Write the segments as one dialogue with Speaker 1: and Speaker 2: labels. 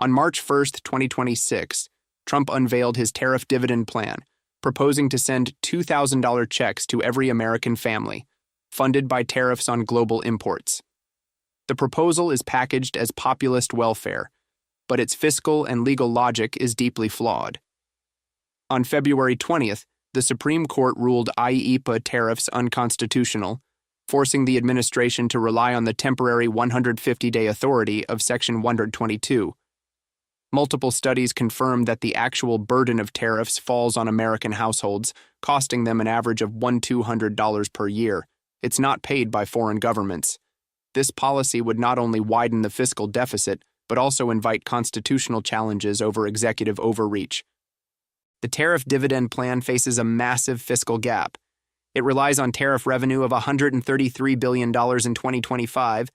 Speaker 1: On March 1st, 2026, Trump unveiled his tariff dividend plan, proposing to send $2,000 checks to every American family, funded by tariffs on global imports. The proposal is packaged as populist welfare, but its fiscal and legal logic is deeply flawed. On February 20th, the Supreme Court ruled IEEPA tariffs unconstitutional, forcing the administration to rely on the temporary 150-day authority of Section 122. Multiple studies confirm that the actual burden of tariffs falls on American households, costing them an average of $1,200 per year. It's not paid by foreign governments. This policy would not only widen the fiscal deficit, but also invite constitutional challenges over executive overreach. The tariff dividend plan faces a massive fiscal gap. It relies on tariff revenue of $133 billion in 2025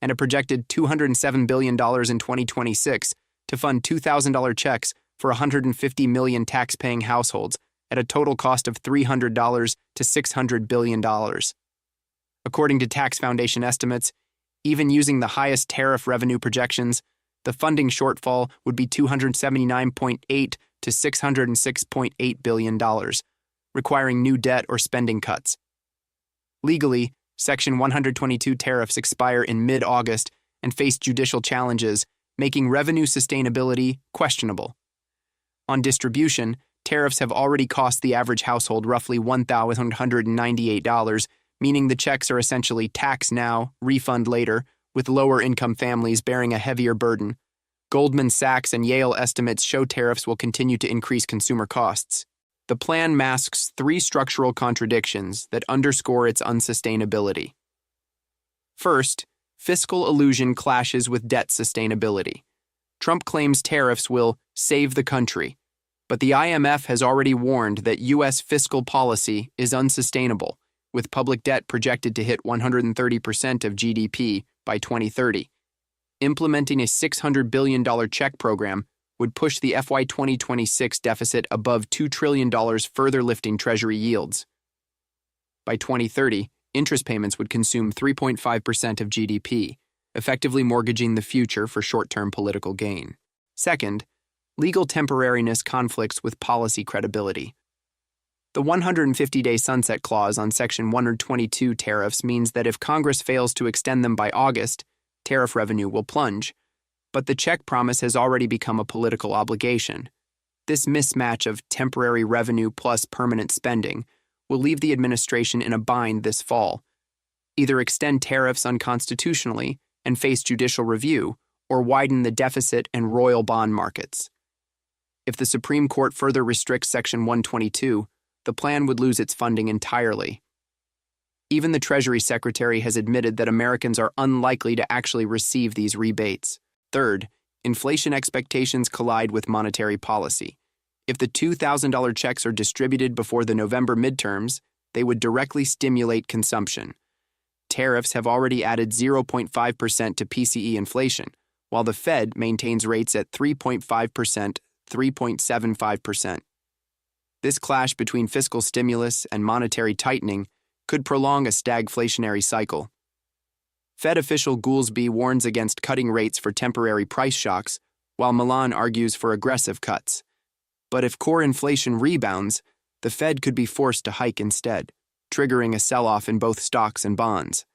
Speaker 1: and a projected $207 billion in 2026 to fund $2,000 checks for 150 million tax-paying households at a total cost of $300 to $600 billion. According to Tax Foundation estimates, even using the highest tariff revenue projections, the funding shortfall would be $279.8 to $606.8 billion, requiring new debt or spending cuts. Legally, Section 122 tariffs expire in mid-August and face judicial challenges, making revenue sustainability questionable. On distribution, tariffs have already cost the average household roughly $1,198, meaning the checks are essentially tax now, refund later, with lower-income families bearing a heavier burden. Goldman Sachs and Yale estimates show tariffs will continue to increase consumer costs. The plan masks three structural contradictions that underscore its unsustainability. First, fiscal illusion clashes with debt sustainability. Trump claims tariffs will save the country, but the IMF has already warned that U.S. fiscal policy is unsustainable, with public debt projected to hit 130% of GDP by 2030. Implementing a $600 billion check program would push the FY 2026 deficit above $2 trillion, further lifting Treasury yields. By 2030, interest payments would consume 3.5% of GDP, effectively mortgaging the future for short-term political gain. Second, legal temporariness conflicts with policy credibility. The 150-day sunset clause on Section 122 tariffs means that if Congress fails to extend them by August, tariff revenue will plunge, but the check promise has already become a political obligation. This mismatch of temporary revenue plus permanent spending will leave the administration in a bind this fall. Either extend tariffs unconstitutionally and face judicial review, or widen the deficit and royal bond markets. If the Supreme Court further restricts Section 122, the plan would lose its funding entirely. Even the Treasury Secretary has admitted that Americans are unlikely to actually receive these rebates. Third, inflation expectations collide with monetary policy. If the $2,000 checks are distributed before the November midterms, they would directly stimulate consumption. Tariffs have already added 0.5% to PCE inflation, while the Fed maintains rates at 3.5%, 3.75%. This clash between fiscal stimulus and monetary tightening could prolong a stagflationary cycle. Fed official Goolsbee warns against cutting rates for temporary price shocks, while Milan argues for aggressive cuts. But if core inflation rebounds, the Fed could be forced to hike instead, triggering a sell-off in both stocks and bonds.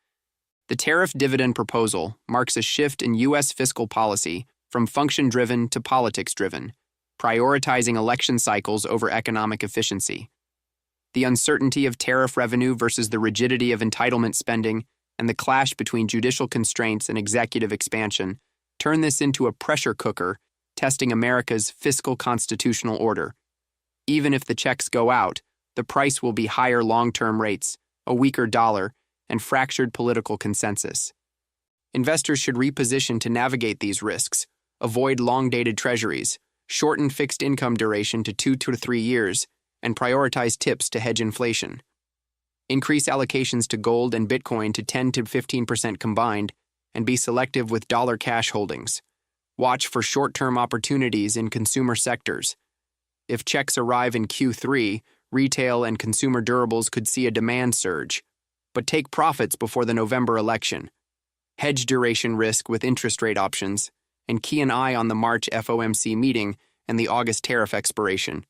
Speaker 1: The tariff dividend proposal marks a shift in U.S. fiscal policy from function-driven to politics-driven, prioritizing election cycles over economic efficiency. The uncertainty of tariff revenue versus the rigidity of entitlement spending and the clash between judicial constraints and executive expansion turn this into a pressure cooker testing America's fiscal constitutional order. Even if the checks go out, the price will be higher long-term rates, a weaker dollar, and fractured political consensus. Investors should reposition to navigate these risks, avoid long-dated treasuries, shorten fixed income duration to 2 to 3 years, and prioritize tips to hedge inflation. Increase allocations to gold and Bitcoin to 10 to 15% combined, and be selective with dollar cash holdings. Watch for short-term opportunities in consumer sectors. If checks arrive in Q3, retail and consumer durables could see a demand surge, but take profits before the November election. Hedge duration risk with interest rate options, and keep an eye on the March FOMC meeting and the August tariff expiration.